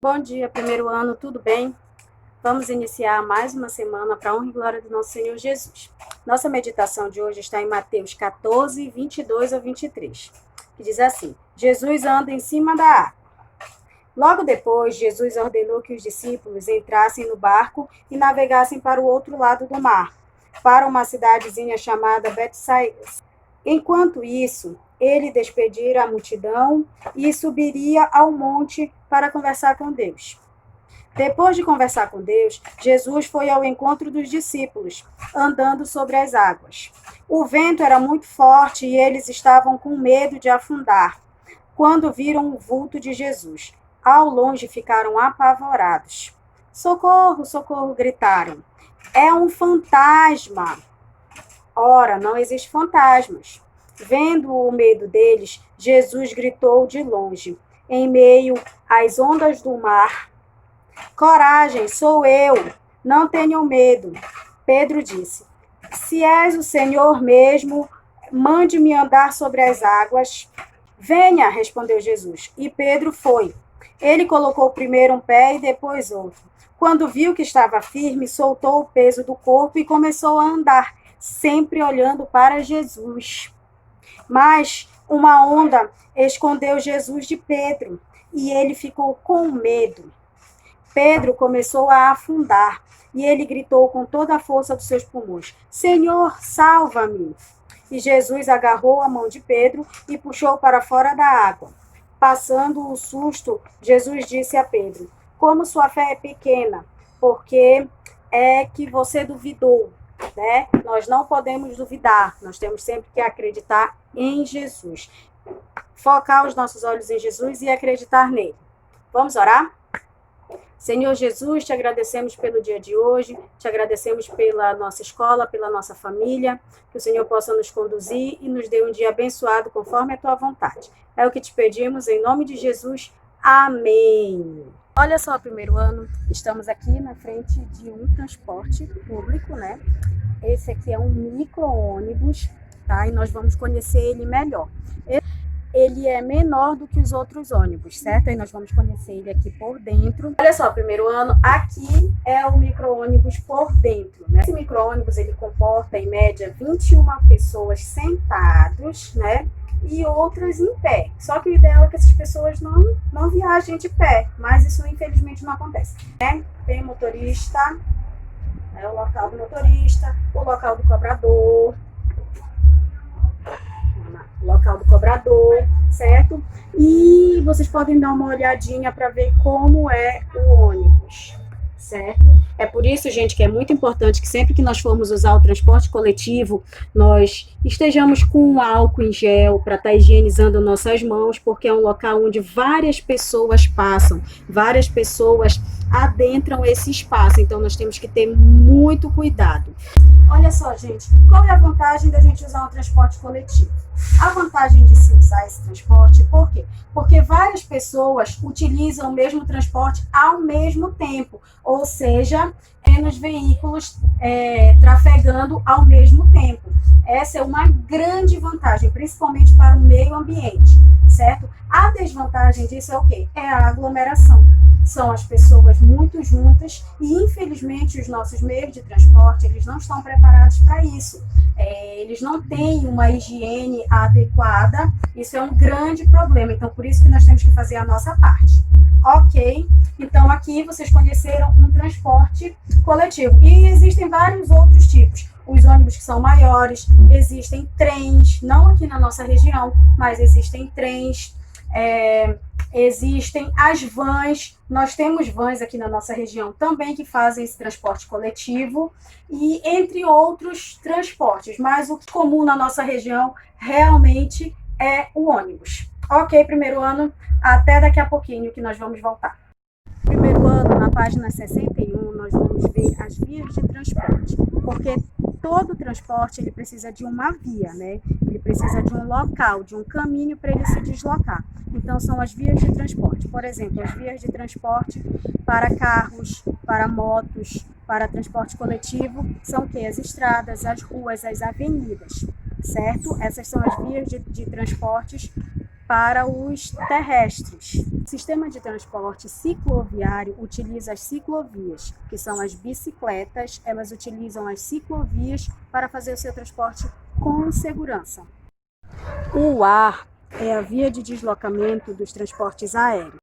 Bom dia, primeiro ano, tudo bem? Vamos iniciar mais uma semana para a honra e glória do nosso Senhor Jesus. Nossa meditação de hoje está em Mateus 14, 22 ao 23, que diz assim: Jesus anda em cima da água. Logo depois, Jesus ordenou que os discípulos entrassem no barco e navegassem para o outro lado do mar, para uma cidadezinha chamada Betsaida. Enquanto isso, ele despedira a multidão e subiria ao monte para conversar com Deus. Depois de conversar com Deus, Jesus foi ao encontro dos discípulos, andando sobre as águas. O vento era muito forte e eles estavam com medo de afundar, quando viram o vulto de Jesus. Ao longe ficaram apavorados. Socorro, socorro, gritaram. É um fantasma. Ora, não existem fantasmas. Vendo o medo deles, Jesus gritou de longe, em meio às ondas do mar: Coragem, sou eu, não tenham medo. Pedro disse: Se és o Senhor mesmo, mande-me andar sobre as águas. Venha, respondeu Jesus. E Pedro foi. Ele colocou primeiro um pé e depois outro. Quando viu que estava firme, soltou o peso do corpo e começou a andar, sempre olhando para Jesus. Mas uma onda escondeu Jesus de Pedro e ele ficou com medo. Pedro começou a afundar e ele gritou com toda a força dos seus pulmões: Senhor, salva-me! E Jesus agarrou a mão de Pedro e puxou para fora da água. Passando o susto, Jesus disse a Pedro: Como sua fé é pequena, porque é que você duvidou, né? Nós não podemos duvidar, nós temos sempre que acreditar em Jesus. Focar os nossos olhos em Jesus e acreditar nele. Vamos orar? Senhor Jesus, te agradecemos pelo dia de hoje, te agradecemos pela nossa escola, pela nossa família, que o Senhor possa nos conduzir e nos dê um dia abençoado conforme a tua vontade. É o que te pedimos em nome de Jesus. Amém. Olha só, primeiro ano, estamos aqui na frente de um transporte público, né? Esse aqui é um micro-ônibus, tá? E nós vamos conhecer ele melhor. Ele é menor do que os outros ônibus, certo? Aí nós vamos conhecer ele aqui por dentro. Olha só, primeiro ano, aqui é o micro-ônibus por dentro, né? Esse micro-ônibus, ele comporta, em média, 21 pessoas sentados, né? E outras em pé. Só que o ideal é que essas pessoas não viajem de pé, mas isso, infelizmente, não acontece, né? Tem motorista, né? O local do motorista, o local do cobrador, local do cobrador, certo? E vocês podem dar uma olhadinha para ver como é o ônibus, certo? É por isso, gente, que é muito importante que sempre que nós formos usar o transporte coletivo, nós estejamos com álcool em gel para estar higienizando nossas mãos, porque é um local onde várias pessoas passam, várias pessoas adentram esse espaço, então nós temos que ter muito cuidado. Olha só, gente, qual é a vantagem da gente usar um transporte coletivo? A vantagem de se usar esse transporte, por quê? Porque várias pessoas utilizam o mesmo transporte ao mesmo tempo, ou seja, nos veículos trafegando ao mesmo tempo. Essa é uma grande vantagem, principalmente para o meio ambiente, certo? A desvantagem disso é o quê? É a aglomeração. São as pessoas muito juntas e, infelizmente, os nossos meios de transporte, eles não estão preparados para isso. Eles não têm uma higiene adequada, isso é um grande problema, então por isso que nós temos que fazer a nossa parte. Ok? Então aqui vocês conheceram um transporte coletivo e existem vários outros tipos. Os ônibus que são maiores, existem trens, não aqui na nossa região, mas existem trens, existem as vans, nós temos vans aqui na nossa região também que fazem esse transporte coletivo e entre outros transportes, mas o comum na nossa região realmente é o ônibus. Ok, primeiro ano, até daqui a pouquinho que nós vamos voltar. Primeiro ano, na página 61, nós vamos ver as vias de transporte, porque todo transporte ele precisa de uma via, né? Ele precisa de um local, de um caminho para ele se deslocar. Então, são as vias de transporte. Por exemplo, as vias de transporte para carros, para motos, para transporte coletivo, são o quê? As estradas, as ruas, as avenidas, certo? Essas são as vias de transportes para os terrestres. O sistema de transporte cicloviário utiliza as ciclovias, que são as bicicletas, elas utilizam as ciclovias para fazer o seu transporte com segurança. O ar é a via de deslocamento dos transportes aéreos.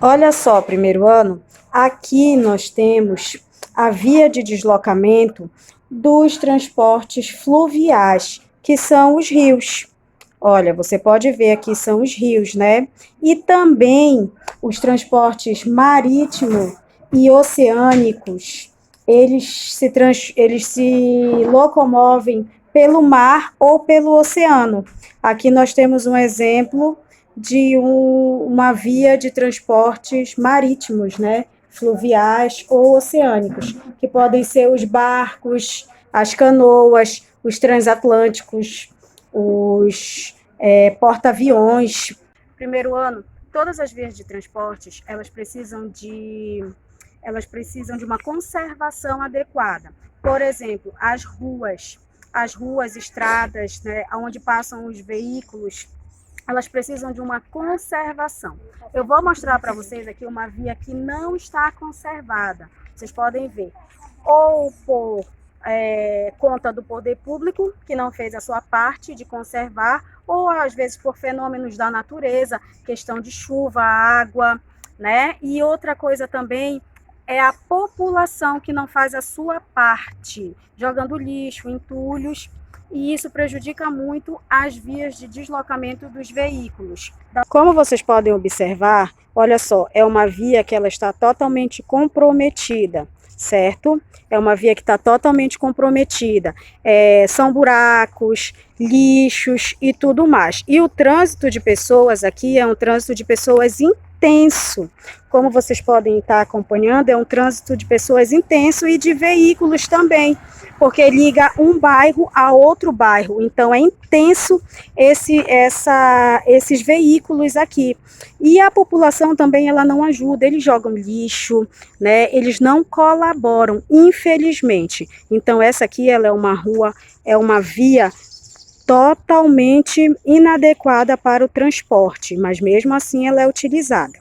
Olha só, primeiro ano, aqui nós temos a via de deslocamento dos transportes fluviais, que são os rios. Olha, você pode ver aqui são os rios, né? E também os transportes marítimos e oceânicos, eles se locomovem pelo mar ou pelo oceano. Aqui nós temos um exemplo de uma via de transportes marítimos, né? Fluviais ou oceânicos, que podem ser os barcos, as canoas, os transatlânticos, os porta-aviões. Primeiro ano, todas as vias de transportes, elas precisam de uma conservação adequada. Por exemplo, as ruas, estradas, né, onde passam os veículos, elas precisam de uma conservação. Eu vou mostrar para vocês aqui uma via que não está conservada. Vocês podem ver, ou por conta do poder público, que não fez a sua parte de conservar, ou às vezes por fenômenos da natureza, questão de chuva, água, né? E outra coisa também é a população que não faz a sua parte, jogando lixo, entulhos, e isso prejudica muito as vias de deslocamento dos veículos. Como vocês podem observar, olha só, é uma via que ela está totalmente comprometida, certo? É uma via que está totalmente comprometida. São buracos, lixos e tudo mais. E o trânsito de pessoas aqui é um trânsito de pessoas intenso. Como vocês podem estar acompanhando, é um trânsito de pessoas intenso e de veículos também, porque liga um bairro a outro bairro. Então é intenso esses veículos aqui. E a população também ela não ajuda, eles jogam lixo, né? Eles não colaboram, infelizmente. Então essa aqui ela é uma rua, é uma via totalmente inadequada para o transporte, mas mesmo assim ela é utilizada.